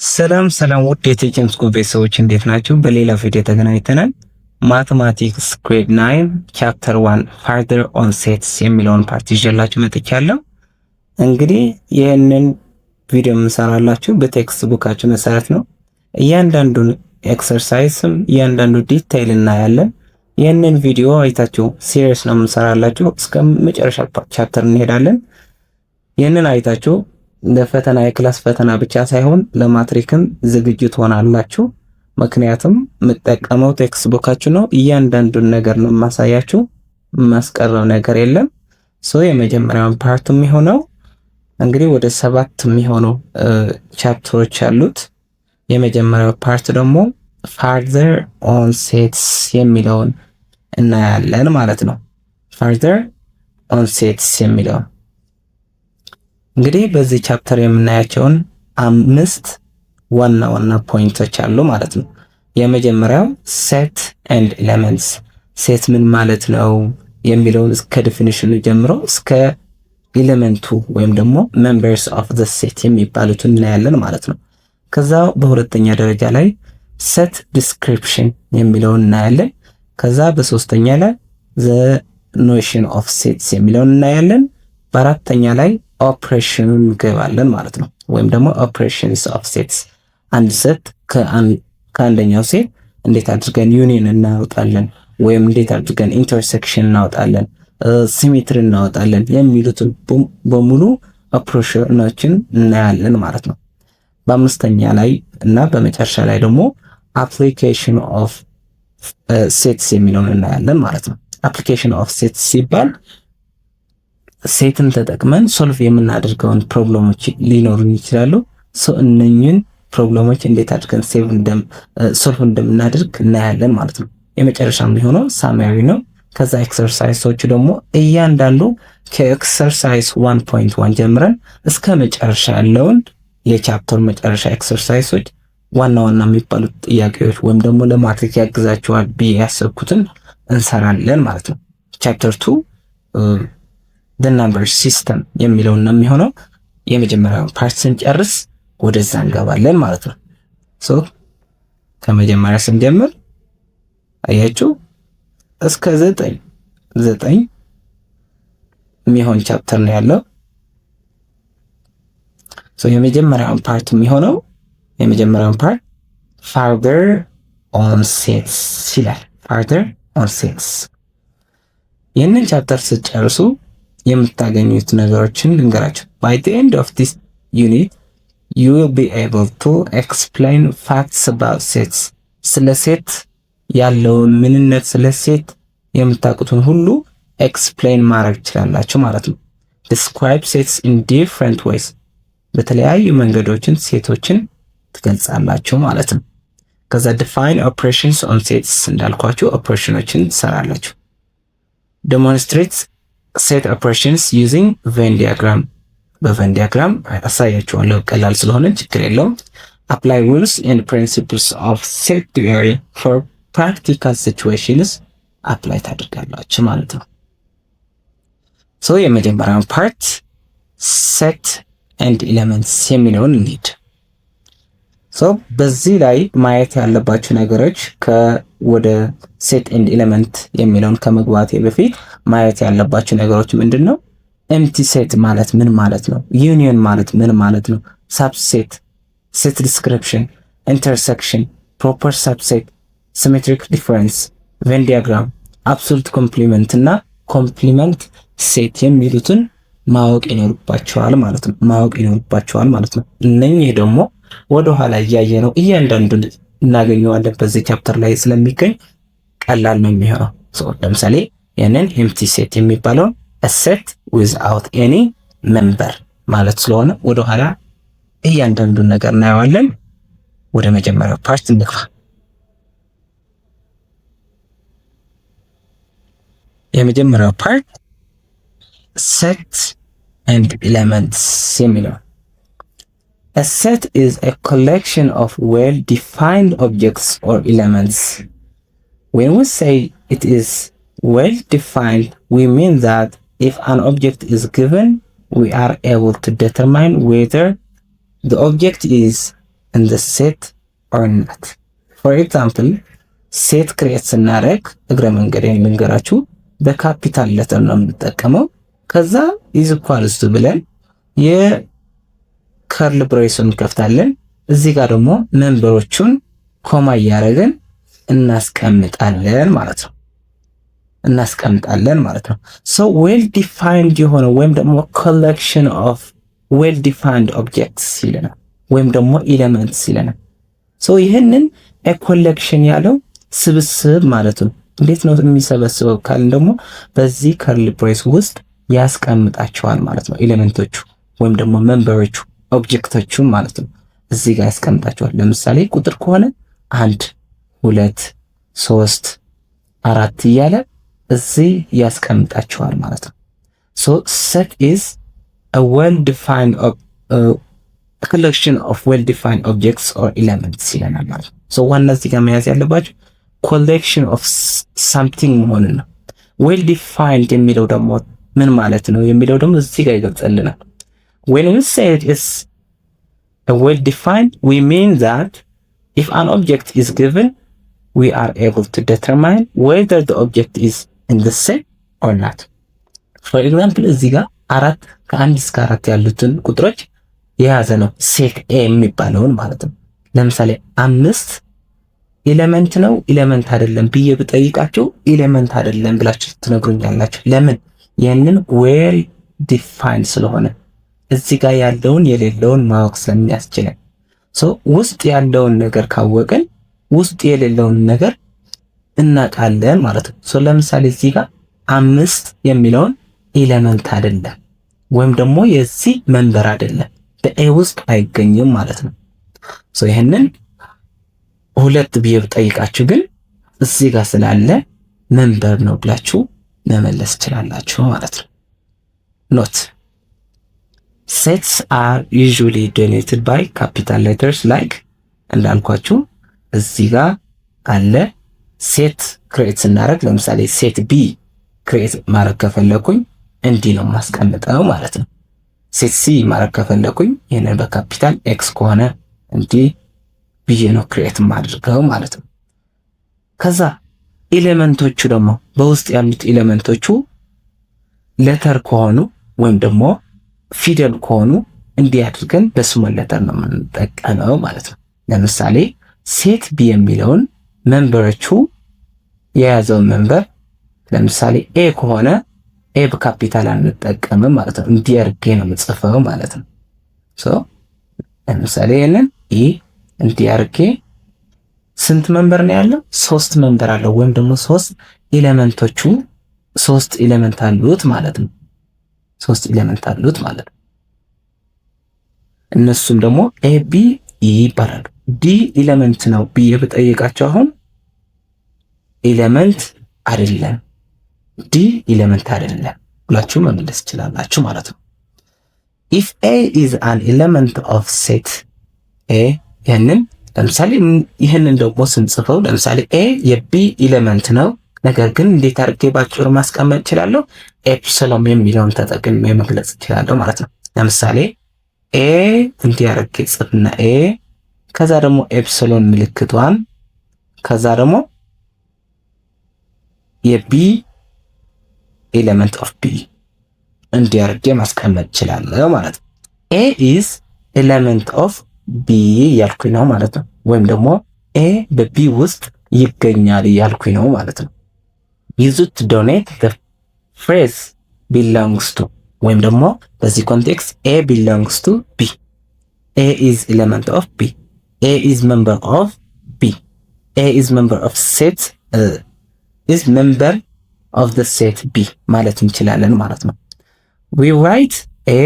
ሰላም ሰላም ውድ የቴክን ስኩል ቤተሰቦች እንዴት ናችሁ? በሌላ ቪዲዮ ተገናኝተናል። ማትማቲክስ ግሬድ 9 ቻፕተር 1 ፋርዘር ኦን ሴትስ የሚለውን ፓርት ይዤላችሁ መጥቻለሁ። እንግዲህ ይህንን ቪዲዮ የምሰራላችሁ በቴክስት ቡካችሁ መሰረት ነው። እያንዳንዱን ኤክሰርሳይዝም እያንዳንዱ ዲቴይል እናያለን። ይህንን ቪዲዮ አይታችሁ ሲሪየስ ነው የምንሰራላችሁ። እስከ መጨረሻ ቻፕተር እንሄዳለን። ይህንን አይታችሁ ለፈተና የክላስ ፈተና ብቻ ሳይሆን ለማትሪክም ዝግጁ ትሆናላችሁ። ምክንያቱም የምጠቀመው ቴክስት ቡካችሁ ነው። እያንዳንዱን ነገር ነው የማሳያችሁ፣ የማስቀረው ነገር የለም። የመጀመሪያውን ፓርት የሚሆነው እንግዲህ ወደ 7 የሚሆኑ ቻፕተሮች አሉት። የመጀመሪያው ፓርት ደግሞ ፋርዘር ኦን ሴትስ የሚለውን እናያለን ማለት ነው። ፋርዘር ኦን ሴትስ የሚለውን እንግዲህ በዚህ ቻፕተር የምናያቸውን 5 ዋና ዋና ፖይንቶች አሉ ማለት ነው። የመጀመሪያው ሴት ኤንድ ኤሌመንትስ፣ ሴት ምን ማለት ነው የሚለውን እስከ ዲፊኒሽኑ ጀምሮ እስከ ኤሌመንቱ ወይም ደግሞ ሜምበርስ ኦፍ ዘ ሴት የሚባሉትን እናያለን ማለት ነው። ከዛ በሁለተኛ ደረጃ ላይ ሴት ዲስክሪፕሽን የሚለውን እናያለን። ከዛ በሶስተኛ ላይ ዘ ኖሽን ኦፍ ሴትስ የሚለውን እናያለን። በአራተኛ ላይ ኦፕሬሽኑን እንገባለን ማለት ነው። ወይም ደግሞ ኦፕሬሽንስ ኦፍ ሴትስ፣ አንድ ሴት ከአንደኛው ሴት እንዴት አድርገን ዩኒየን እናወጣለን ወይም እንዴት አድርገን ኢንተርሴክሽን እናወጣለን፣ ሲሜትሪ እናወጣለን የሚሉትን በሙሉ ኦፕሬሽኖችን እናያለን ማለት ነው። በአምስተኛ ላይ እና በመጨረሻ ላይ ደግሞ አፕሊኬሽን ኦፍ ሴትስ የሚለውን እናያለን ማለት ነው። አፕሊኬሽን ኦፍ ሴትስ ሲባል ሴትን ተጠቅመን ሶልቭ የምናደርገውን ፕሮብሌሞች ሊኖሩን ይችላሉ። እነኝን ፕሮብሌሞች እንዴት አድርገን ሶልቭ እንደምናደርግ እናያለን ማለት ነው። የመጨረሻ የሚሆነው ሳማሪ ነው። ከዛ ኤክሰርሳይሶቹ ደግሞ እያንዳንዱ ከኤክሰርሳይዝ 1.1 ጀምረን እስከ መጨረሻ ያለውን የቻፕተር መጨረሻ ኤክሰርሳይሶች ዋና ዋና የሚባሉት ጥያቄዎች ወይም ደግሞ ለማትሪክ ያግዛቸዋል ብዬ ያሰብኩትን እንሰራለን ማለት ነው። ቻፕተር 2 the number system የሚለውን ነው የሚሆነው። የመጀመሪያውን ፓርት ስንጨርስ ወደዛ እንገባለን ማለት ነው። ከመጀመሪያ ስንጀምር አያችሁ እስከ 9 የሚሆን ቻፕተር ነው ያለው። የመጀመሪያውን ፓርት የሚሆነው የመጀመሪያውን ፓርት further on sets ይላል። further on sets ይህንን ቻፕተር ስትጨርሱ የምታገኙት ነገሮችን ልንገራችሁ። by the end of this unit you will be able to explain facts about sets፣ ስለ ሴት ያለውን ምንነት፣ ስለ ሴት የምታውቁትን ሁሉ ኤክስፕሌን ማድረግ ትችላላችሁ ማለት ነው። describe sets in different ways፣ በተለያዩ መንገዶችን ሴቶችን ትገልጻላችሁ ማለት ነው። ከዛ define operations on sets እንዳልኳችሁ ኦፕሬሽኖችን ትሰራላችሁ። demonstrate set operations using Venn diagram፣ በቬን ዲያግራም አሳያችኋለሁ። ቀላል ስለሆነ ችግር የለውም። apply rules and principles of set theory for practical situations apply ታደርጋላችሁ ማለት ነው። የመጀመሪያውን ፓርት set and elements የሚለውን እንሂድ። በዚህ ላይ ማየት ያለባችሁ ነገሮች ወደ ሴት ኤንድ ኤሌመንት የሚለውን ከመግባቴ በፊት ማየት ያለባችሁ ነገሮች ምንድን ነው? ኤምቲ ሴት ማለት ምን ማለት ነው? ዩኒየን ማለት ምን ማለት ነው? ሳብሴት፣ ሴት ዲስክሪፕሽን፣ ኢንተርሴክሽን፣ ፕሮፐር ሳብሴት፣ ሲሜትሪክ ዲፈረንስ፣ ቬን ዲያግራም፣ አብሶሉት ኮምፕሊመንት እና ኮምፕሊመንት ሴት የሚሉትን ማወቅ ይኖርባቸዋል ማለት ነው። እነኚህ ደግሞ ወደ ኋላ እያየ ነው እያንዳንዱን እናገኘዋለን በዚህ ቻፕተር ላይ ስለሚገኝ ቀላል ነው የሚሆነው። ለምሳሌ ያንን ኤምቲ ሴት የሚባለውን a set without any member ማለት ስለሆነ ወደ ኋላ እያንዳንዱን ነገር እናየዋለን። ወደ መጀመሪያው ፓርት እንግባ። የመጀመሪያው ፓርት set and elements የሚለው A set is a collection of well-defined objects or elements. When we say it is well-defined, we mean that if an object is given, we are able to determine whether the object is in the set or not? for example ሴት ክሬት ስናደርግ እግረ መንገዴን ልንገራችሁ በካፒታል ሌተር ነው የምንጠቀመው። ከዛ is equals to ብለን የከርል ብሬሱን ከፍታለን። እዚህ ጋር ደግሞ መንበሮቹን ኮማ እያደረግን እናስቀምጣለን ማለት ነው። so well defined የሆነ ወይም ደግሞ collection of well defined objects ይለናል ወይም ደግሞ elements ይለናል። so ይህንን a collection ያለው ስብስብ ማለት ነው። እንዴት ነው የሚሰበስበው ካልን ደግሞ በዚህ ከርል ብሬስ ውስጥ ያስቀምጣቸዋል ማለት ነው። ኤሌመንቶቹ ወይም ደግሞ መንበሮቹ ኦብጀክቶቹ ማለት ነው እዚህ ጋር ያስቀምጣቸዋል። ለምሳሌ ቁጥር ከሆነ 1 2 3 4 እያለ እዚህ ያስቀምጣቸዋል ማለት ነው። so set is a well defined collection of well defined objects or elements ይለናል ማለት ነው። so ዋና እዚህ ጋር መያዝ ያለባችሁ collection of something መሆኑን ነው። well defined የሚለው ደግሞ ምን ማለት ነው የሚለው ደግሞ እዚህ ጋር ይገልጽልናል። when we say it is a well defined we mean that if an object is given we are able to determine whether the object is in the set or not. for example እዚህ ጋር 4 ከ1 እስከ 4 ያሉትን ቁጥሮች የያዘ ነው ሴት ኤ የሚባለውን ማለት ነው። ለምሳሌ 5 ኤሌመንት ነው ኤሌመንት አይደለም ብዬ ብጠይቃችሁ ኤሌመንት አይደለም ብላችሁ ትነግሩኛላችሁ። ለምን? ያንን ዌል ዲፋይንድ ስለሆነ እዚህ ጋር ያለውን የሌለውን ማወቅ ስለሚያስችለን ውስጥ ያለውን ነገር ካወቅን ውስጥ የሌለውን ነገር እናውቃለን ማለት ነው። ለምሳሌ እዚህ ጋር 5 የሚለውን ኤሌመንት አይደለም ወይም ደግሞ የዚህ መንበር አይደለም በኤ ውስጥ አይገኝም ማለት ነው። ይሄንን 2 ብዬ ብጠይቃችሁ ግን እዚህ ጋር ስላለ መንበር ነው ብላችሁ መመለስ ትችላላችሁ ማለት ነው። ኖት sets are usually denoted by capital letters like እንዳልኳችሁ እዚህ ጋር አለ ሴት ክሬት ስናደርግ ለምሳሌ ሴት ቢ ክሬት ማድረግ ከፈለኩኝ እንዲህ ነው ማስቀምጠው ማለት ነው። ሴት ሲ ማድረግ ከፈለኩኝ ይሄንን በካፒታል ኤክስ ከሆነ እንዲህ ብዬ ነው ክሬት ማድረገው ማለት ነው። ከዛ ኤሌመንቶቹ ደግሞ በውስጥ ያሉት ኤሌመንቶቹ ሌተር ከሆኑ ወይም ደግሞ ፊደል ከሆኑ እንዲህ አድርገን በስሞል ሌተር ነው የምንጠቀመው ማለት ነው። ለምሳሌ ሴት ቢ የሚለውን መንበሮቹ የያዘው መንበር ለምሳሌ ኤ ከሆነ ኤ በካፒታል አንጠቀምም ማለት ነው። እንዲህ አድርጌ ነው የምጽፈው ማለት ነው። ለምሳሌ ይሄንን ኢ እንዲህ አድርጌ ስንት መንበር ነው ያለው? 3 መንበር አለው ወይም ደግሞ 3 ኤሌመንቶቹ 3 ኤሌመንት አሉት ማለት ነው። 3 ኤሌመንት አሉት ማለት ነው። እነሱም ደግሞ ኤ ቢ ኢ ይባላሉ። ዲ ኤሌመንት ነው ብዬ ብጠይቃቸው አሁን ኤሌመንት አይደለም ዲ ኤሌመንት አይደለም ብላችሁ መመለስ ትችላላችሁ ማለት ነው። if a is an element of set a ያንን ለምሳሌ ይሄንን ደግሞ ስንጽፈው ለምሳሌ a የቢ ኤሌመንት ነው ነገር ግን እንዴት አድርጌ ባጭሩ ማስቀመጥ እችላለሁ? ኤፕሲሎን የሚለውን ተጠቅሜ መግለጽ እችላለሁ ማለት ነው። ለምሳሌ a እንዲህ አድርጌ ጽፍና a ከዛ ደግሞ ኤፕሲሎን ምልክቷን ከዛ ደግሞ የቢ ኤሌመንት ኦፍ ቢ እንዲህ አድርጌ ማስቀመጥ እችላለሁ ማለት ነው። a is element of b ያልኩኝ ነው ማለት ነው። ወይም ደግሞ a በቢ ውስጥ ይገኛል ያልኩኝ ነው ማለት ነው። use it to donate the phrase belongs to ወይም ደግሞ በዚህ ኮንቴክስት a belongs to b a is element of b a is member of b a is member of set is member of the set b ማለት እንችላለን ማለት ነው። we write a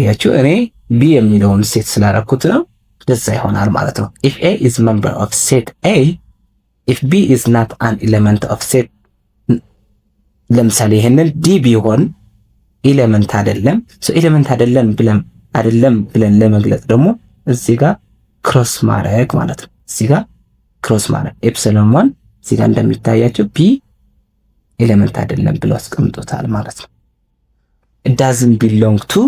ያችሁ እኔ b የሚለውን ሴት ስላደረኩት ነው ደዛ ይሆናል ማለት ነው። if a is member of set a if b is not an element of set ለምሳሌ ይሄንን d ቢሆን ኤሌመንት አይደለም ኤሌመንት አይደለም ብለን ለመግለጽ ደግሞ እዚህ ጋር ክሮስ ማድረግ ማለት ነው። እዚህ ጋር ክሮስ ማድረግ ኤፕሲሎን 1 እዚህ ጋር እንደሚታያችሁ b ኤሌመንት አይደለም ብሎ አስቀምጦታል ማለት ነው። it doesn't belong to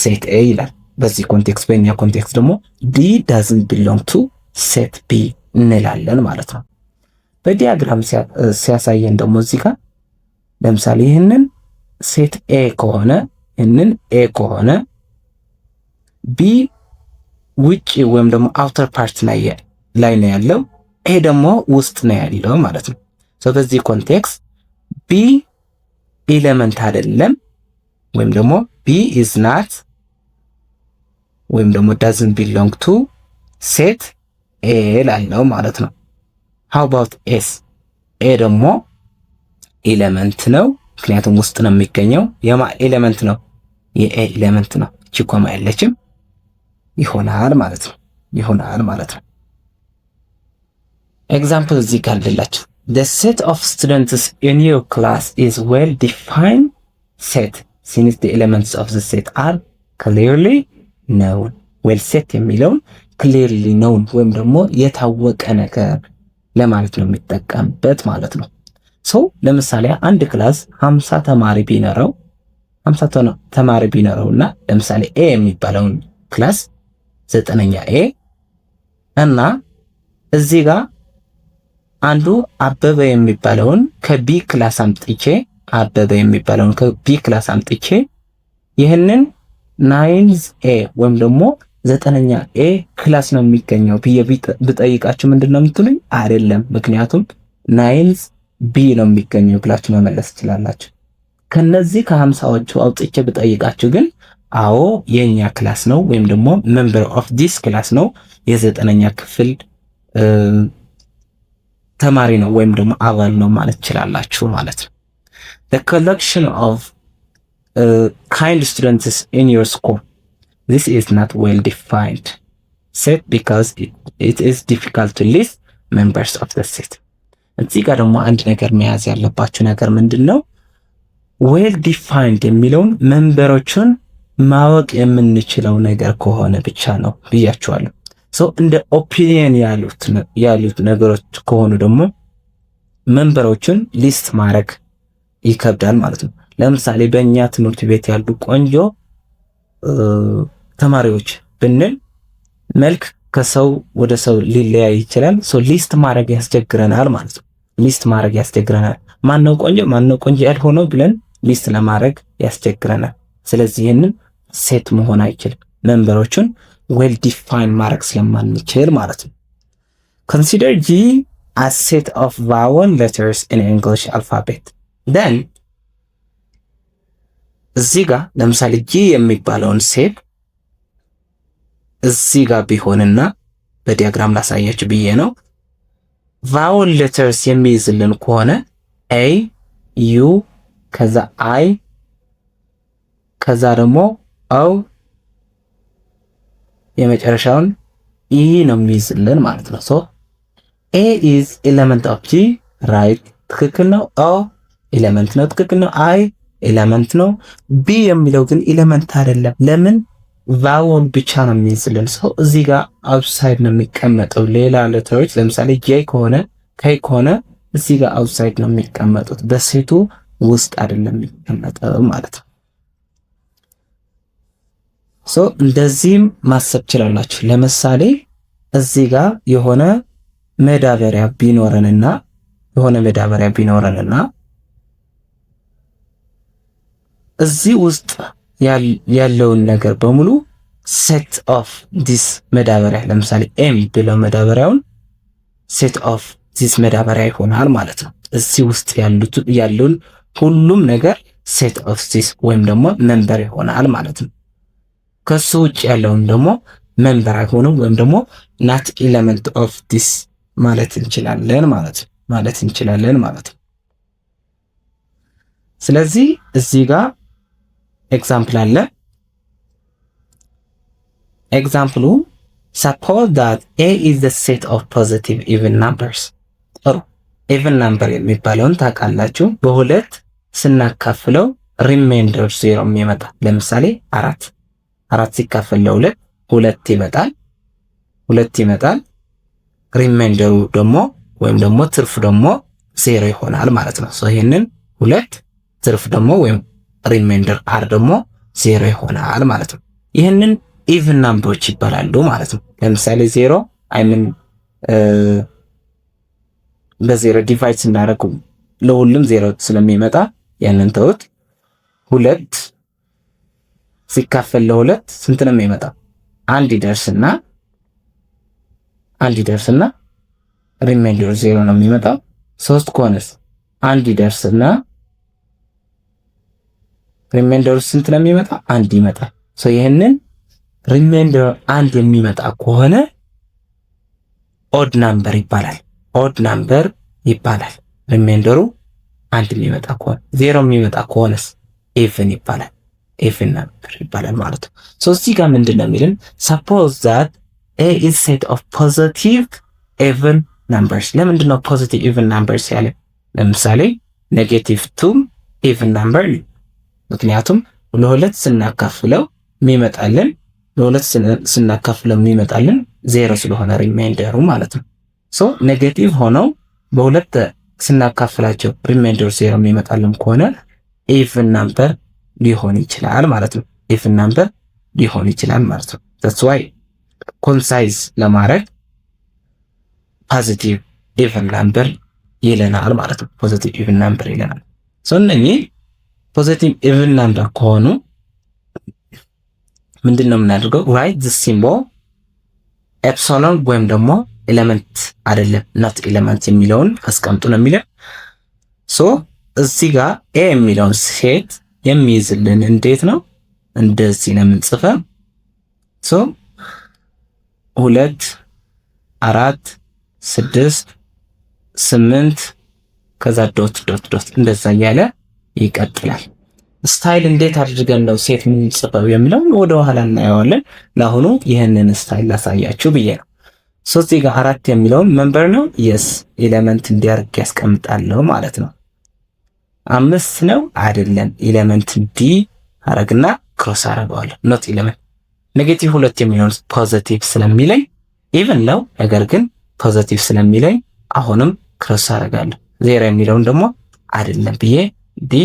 set a ይላል በዚህ ኮንቴክስት በእኛ ኮንቴክስት ደግሞ ዲ ዳዝንት ቢሎንግ ቱ ሴት ቢ እንላለን ማለት ነው። በዲያግራም ሲያሳየን ደግሞ እዚህ ጋር ለምሳሌ ይህንን ሴት ኤ ከሆነ ይህንን ኤ ከሆነ ቢ ውጪ ወይም ደግሞ አውተር ፓርት ላይ ነው ያለው፣ ኤ ደግሞ ውስጥ ነው ያለው ማለት ነው። በዚህ ኮንቴክስት ቢ ኤሌመንት አይደለም ወይም ደግሞ ቢ ኢዝ ናት ወይም ደግሞ ዳዝንት ቢሎንግ ቱ ሴት ኤ ላለው ማለት ነው። ሃው አባውት ኤስ? ኤ ደግሞ ኤሌመንት ነው፣ ምክንያቱም ውስጥ ነው የሚገኘው። የማ ኤሌመንት ነው? የኤ ኤሌመንት ነው። እቺ ኮማ ያለችም ይሆናል ማለት ነው። ኤግዛምፕል እዚህ ጋር ልላችሁ። The set of students in your class is well defined set since the elements of the set are clearly known. well set የሚለውን clearly known ወይም ደግሞ የታወቀ ነገር ለማለት ነው የሚጠቀምበት ማለት ነው። ለምሳሌ አንድ ክላስ 50 ተማሪ ቢኖረውና ለምሳሌ ኤ የሚባለውን ክላስ 9ኛ ኤ እና እዚህ ጋር አንዱ አበበ የሚባለውን ከቢ ክላስ አምጥቼ ይህንን 9th ኤ ወይም ደግሞ 9ኛ ኤ ክላስ ነው የሚገኘው ብዬ ብጠይቃችሁ ምንድነው የምትሉኝ? አይደለም፣ ምክንያቱም 9th ቢ ነው የሚገኘው ብላችሁ መመለስ ትችላላችሁ። ከነዚህ ከ50ዎቹ አውጥቼ ብጠይቃችሁ ግን አዎ የኛ ክላስ ነው ወይም ደግሞ ሜምበር ኦፍ ዲስ ክላስ ነው የ9ኛ ክፍል ተማሪ ነው ወይም ደግሞ አባል ነው ማለት ትችላላችሁ ማለት ነው። the collection of kind students in your school, this is not well defined set because it is difficult to list members of the set. እዚህ ጋር ደግሞ አንድ ነገር መያዝ ያለባችሁ ነገር ምንድነው? well defined የሚለውን ሜምበሮቹን ማወቅ የምንችለው ነገር ከሆነ ብቻ ነው ብያችኋለሁ። እንደ ኦፒኒየን ያሉት ነገሮች ከሆኑ ደግሞ ሜምበሮቹን ሊስት ማድረግ ይከብዳል ማለት ነው። ለምሳሌ በእኛ ትምህርት ቤት ያሉ ቆንጆ ተማሪዎች ብንል መልክ ከሰው ወደ ሰው ሊለያይ ይችላል። ሊስት ማድረግ ያስቸግረናል ማለት ነው። ማነው ቆንጆ ያልሆነው ብለን ሊስት ለማድረግ ያስቸግረናል። ስለዚህ ይህንን ሴት መሆን አይችልም፣ ሜምበሮቹን well defined ማድረግ ስለማንችል ማለት ነው። consider G as set of vowel letters in English alphabet. then እዚህ ጋር ለምሳሌ G የሚባለውን ሴት እዚህ ጋር ቢሆንና በዲያግራም ላሳያችሁ ብዬ ነው። vowel letters የሚይዝልን ከሆነ A U ከዛ I ከዛ ደግሞ O የመጨረሻውን ኢ ነው የሚይዝልን ማለት ነው። A is element of G right፣ ትክክል ነው። O ኤሌመንት ነው፣ ትክክል ነው። I ኤሌመንት ነው። B የሚለው ግን ኤሌመንት አይደለም። ለምን? ቫወል ብቻ ነው የሚይዝልን። እዚህ ጋር አውትሳይድ ነው የሚቀመጠው። ሌላ ሌተሮች ለምሳሌ J ከሆነ K ከሆነ እዚህ ጋር አውትሳይድ ነው የሚቀመጡት፣ በሴቱ ውስጥ አይደለም የሚቀመጠው ማለት ነው። እንደዚህም ማሰብ ትችላላችሁ። ለምሳሌ እዚህ ጋር የሆነ መዳበሪያ ቢኖረንና እዚህ ውስጥ ያለውን ነገር በሙሉ ሴት ኦፍ ዲስ መዳበሪያ ለምሳሌ ኤም ብለው መዳበሪያውን ሴት ኦፍ ዲስ መዳበሪያ ይሆናል ማለት ነው። እዚህ ውስጥ ያለውን ሁሉም ነገር ሴት ኦፍ ዲስ ወይም ደግሞ ሜምበር ይሆናል ማለት ነው። ከሱ ውጭ ያለውን ደግሞ ሜምበር አይሆንም ወይም ደግሞ ናት ኤሌመንት ኦፍ ዲስ ማለት እንችላለን ማለት ነው። ስለዚህ እዚህ ጋር ኤግዛምፕል አለ። ኤግዛምፕሉ suppose that A is the set of positive even numbers። ኢቭን ነምበር የሚባለውን ታውቃላችሁ። በሁለት ስናካፍለው ሪሜንደር ዜሮ የሚመጣ ለምሳሌ አራት ሲካፈል ለሁለት ሁለት ይመጣል። ሪሜንደሩ ደግሞ ወይም ደግሞ ትርፍ ደግሞ ዜሮ ይሆናል ማለት ነው። ይሄንን ሁለት ትርፍ ደግሞ ወይም ሪሜንደር አር ደግሞ ዜሮ ይሆናል ማለት ነው። ይህንን ኢቭን ናምበሮች ይባላሉ ማለት ነው። ለምሳሌ 0 በዜሮ ዲቫይድ ስናደርግ ለሁሉም 0 ስለሚመጣ ያንን ተውት። 2 ሲካፈል ለ2 ስንት ነው የሚመጣው? አንድ ይደርስና ሪሜንደር 0 ነው የሚመጣው። 3 ከሆነስ አንድ ይደርስና ሪሜንደር ስንት ነው የሚመጣው? አንድ ይመጣል። ይህንን ሪሜንደር አንድ የሚመጣ ከሆነ ኦድ ናምበር ይባላል። ሪሜንደሩ አንድ የሚመጣ ከሆነ 0 የሚመጣ ከሆነስ ኢቭን ይባላል። ኢቭን ናምበር ይባላል ማለት ነው። እዚህ ጋር ምንድን ነው የሚልን? suppose that a is set of positive even numbers። ለምንድን ነው ፖዚቲቭ ኢቭን ናምበርስ ያለ? ለምሳሌ -2 ኢቭን ናምበር ነው። ምክንያቱም ለሁለት ስናካፍለው የሚመጣልን ዜሮ ስለሆነ ሪሜንደሩ ማለት ነው። ኔጌቲቭ ሆነው በሁለት ስናካፍላቸው ሪሜንደር 0 የሚመጣልን ከሆነ ኢቭን ናምበር ሊሆን ይችላል ማለት ነው። that's why ኮንሳይዝ ለማድረግ ፖዚቲቭ ኢቭን ናምበር ይለናል ማለት ነው። ፖዚቲቭ ኢቭን ናምበር ይለናል። እነኚህ ፖዚቲቭ ኢቭን ናምበር ከሆኑ ምንድን ነው የምናደርገው? ራይት ዚስ ሲምቦል ኤፕሲሎን ወይም ደግሞ ኤሌመንት አይደለም ኖት ኤሌመንት የሚለውን አስቀምጡ ነው የሚለው። እዚህ ጋር ኤ የሚለውን ሴት የሚይዝልን እንዴት ነው? እንደዚህ ነው የምንጽፈው። 2 4 6 8 ከዛ ዶት እንደዛ እያለ ይቀጥላል። ስታይል እንዴት አድርገን ነው ሴት የምንጽፈው የሚለውን ወደ ኋላ እናየዋለን። ለአሁኑ ይህንን ስታይል ላሳያችሁ ብዬ ነው። እዚህ ጋር 4 የሚለውን መንበር ነው የስ ኤሌመንት እንዲያርግ ያስቀምጣለሁ ማለት ነው። 5 ነው አይደለም፣ ኤሌመንት ዲ አረግና ክሮስ አረጋለሁ። ኖት ኤሌመንት። -2 የሚለውን ፖዚቲቭ ስለሚለኝ ኢቭን ነው፣ ነገር ግን ፖዚቲቭ ስለሚለኝ አሁንም ክሮስ አረጋለሁ። 0 የሚለውን ደግሞ አይደለም ብዬ ዲ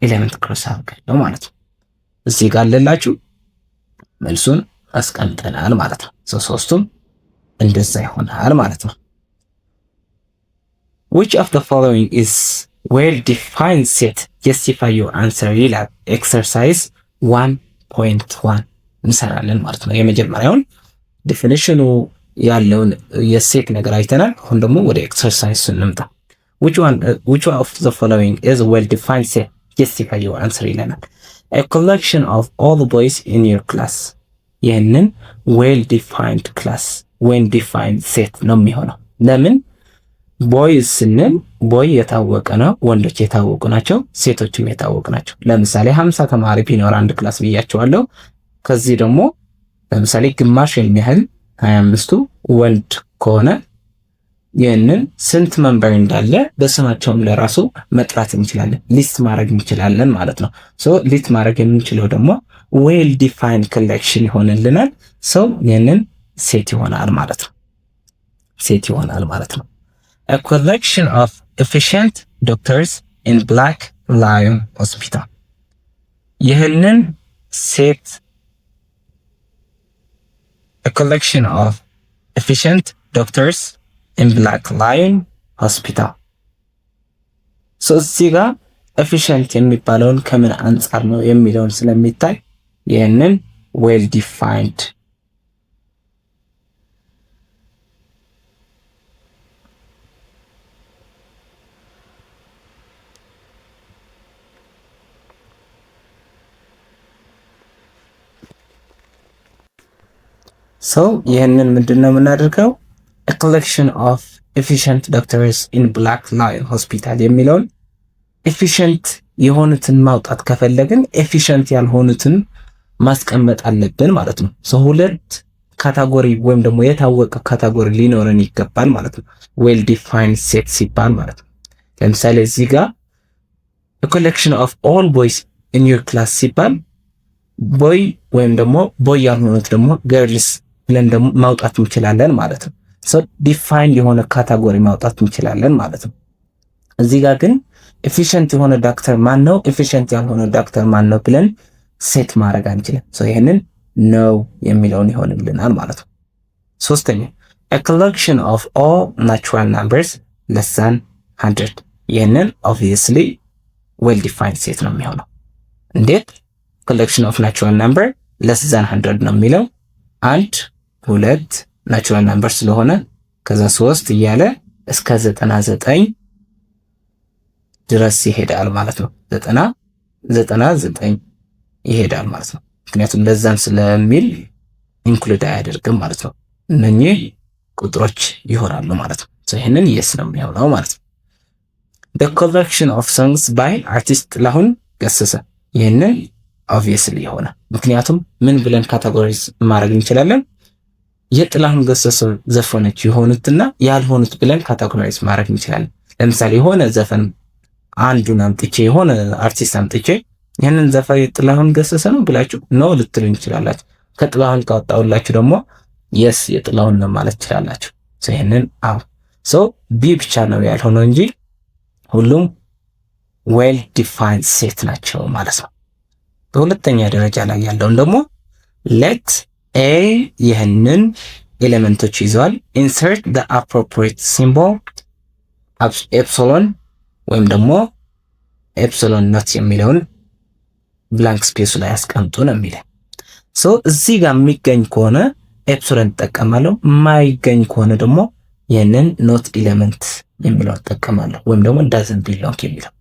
ኤሌመንት ክሮስ አረጋለሁ ማለት ነው። እዚህ ጋር አለላችሁ መልሱን አስቀምጠናል ማለት ነው። ሶስቱም እንደዛ ይሆናል ማለት ነው። which of the following is well defined set justify your answer ይላል። ኤክሰርሳይዝ 1.1 እንሰራለን ማለት ነው። የመጀመሪያውን ዴፊኒሽኑ ያለውን የሴት ነገር አይተናል። አሁን ደግሞ ወደ ኤክሰርሳይዝ እንምጣ። which one of the following is well defined set justify your answer ይለናል። a collection of all the boys in your class። ይህንን well defined class when defined set ነው የሚሆነው። ለምን ቦይዝ ስንል ቦይ የታወቀ ነው፣ ወንዶች የታወቁ ናቸው፣ ሴቶችም የታወቁ ናቸው። ለምሳሌ 50 ተማሪ ቢኖር አንድ ክላስ ብያቸዋለሁ። ከዚህ ደግሞ ለምሳሌ ግማሽ የሚያህል 25ቱ ወንድ ከሆነ ይህንን ስንት መንበር እንዳለ በስማቸውም ለራሱ መጥራት እንችላለን፣ ሊስት ማድረግ እንችላለን ማለት ነው። ሊስት ማድረግ የምንችለው ደግሞ ዌል ዲፋይንድ ኮሌክሽን ይሆንልናል። ይህንን ሴት ይሆናል ማለት ነው። a collection of efficient doctors in Black Lion Hospital። ይህንን ሴት a collection of efficient doctors in Black Lion Hospital። እዚህ ጋር efficient የሚባለውን ከምን አንጻር ነው የሚለውን ስለሚታይ ይህንን well defined ይህንን ምንድነው የምናደርገው? a collection of efficient doctors in Black Lion Hospital የሚለውን efficient የሆኑትን ማውጣት ከፈለግን efficient ያልሆኑትን ማስቀመጥ አለብን ማለት ነው። ሁለት ካታጎሪ ወይም ደግሞ የታወቀ ካታጎሪ ሊኖረን ይገባል ማለት ነው። well defined set ሲባል ማለት ነው። ለምሳሌ እዚህ ጋር a collection of all boys in your class ሲባል ቦይ ወይም ደግሞ ቦይ ያልሆኑት ደግሞ girls ብለን ደግሞ ማውጣት እንችላለን ማለት ነው። ዲፋይንድ የሆነ ካታጎሪ ማውጣት እንችላለን ማለት ነው። እዚህ ጋር ግን ኤፊሽንት የሆነ ዶክተር ማን ነው፣ ኤፊሽንት ያልሆነ ዶክተር ማን ነው ብለን ሴት ማድረግ አንችልም። ይሄንን ነው የሚለውን ይሆንልናል ማለት ነው። ሶስተኛ a collection of all natural numbers less than 100 ይህንን obviously well defined ሴት ነው የሚሆነው። እንዴት collection of natural number less than 100 ነው የሚለው? 1 2 ናቹራል ነምበር ስለሆነ ከዛ 3 እያለ እስከ 99 ድረስ ይሄዳል ማለት ነው። 99 ይሄዳል ማለት ነው። ምክንያቱም ለዛን ስለሚል ኢንክሉድ አያደርግም ማለት ነው። እነኚህ ቁጥሮች ይሆናሉ ማለት ነው። ይህንን የስ ነው የሚሆነው ማለት ነው። the collection of songs by artist ጥላሁን ገሰሰ ይህንን obviously የሆነ ምክንያቱም ምን ብለን ካቴጎራይዝ ማድረግ እንችላለን? የጥላሁን ገሰሰ ዘፈኖች የሆኑትና ያልሆኑት ብለን ካቴጎራይዝ ማድረግ እንችላለን። ለምሳሌ የሆነ ዘፈን አንዱን አምጥቼ የሆነ አርቲስት አምጥቼ ይህንን ዘፈን የጥላሁን ገሰሰ ነው ብላችሁ ነው ልትሉ እንችላላችሁ። ከጥላሁን ካወጣውላችሁ ደግሞ የስ የጥላሁን ነው ማለት ትችላላችሁ። ይህንን ቢ ብቻ ነው ያልሆነው እንጂ ሁሉም ዌል ዲፋይንድ ሴት ናቸው ማለት ነው። በሁለተኛ ደረጃ ላይ ያለውን ደግሞ ሌት ኤ ይህንን ኤሌመንቶች ይዘዋል። ኢንሰርት the appropriate symbol ኤፕሲሎን ወይም ደግሞ ኤፕሲሎን ኖት የሚለውን ብላንክ ስፔሱ ላይ ያስቀምጡ ነው የሚለው። እዚህ ጋር የሚገኝ ከሆነ ኤፕሲሎን እጠቀማለሁ፣ የማይገኝ ከሆነ ደግሞ ይህንን ኖት ኤሌመንት የሚለው እጠቀማለሁ፣ ወይም ደግሞ ዳዝንት ቢሎንግ የሚለው።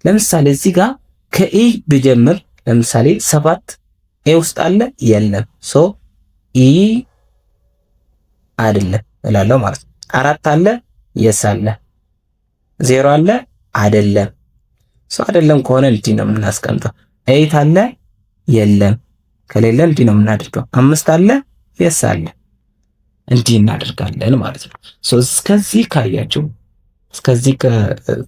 ለምሳሌ እዚህ ጋር ከኢ ብጀምር ለምሳሌ 7 ኤ ውስጥ አለ የለም፣ ኢ አይደለም እላለሁ ማለት ነው። 4 አለ የስ አለ፣ 0 አለ አይደለም። አይደለም ከሆነ እንዲህ ነው የምናስቀምጠው። 8 አለ የለም፣ ከሌለ እንዲህ ነው የምናደርገው። 5 አለ የስ አለ፣ እንዲህ እናደርጋለን ማለት ነው። እስከዚህ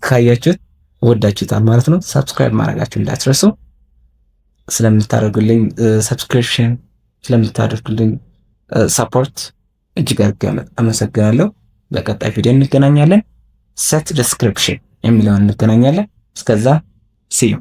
ካያችሁት ወዳችሁታል ማለት ነው። ሰብስክራይብ ማድረጋችሁ እንዳትረሱ። ስለምታደርጉልኝ ሰብስክሪፕሽን ስለምታደርጉልኝ ሰፖርት እጅግ አድርጌ አመሰግናለሁ። በቀጣይ ቪዲዮ እንገናኛለን። ሴት ዲስክሪፕሽን የሚለውን እንገናኛለን። እስከዛ see you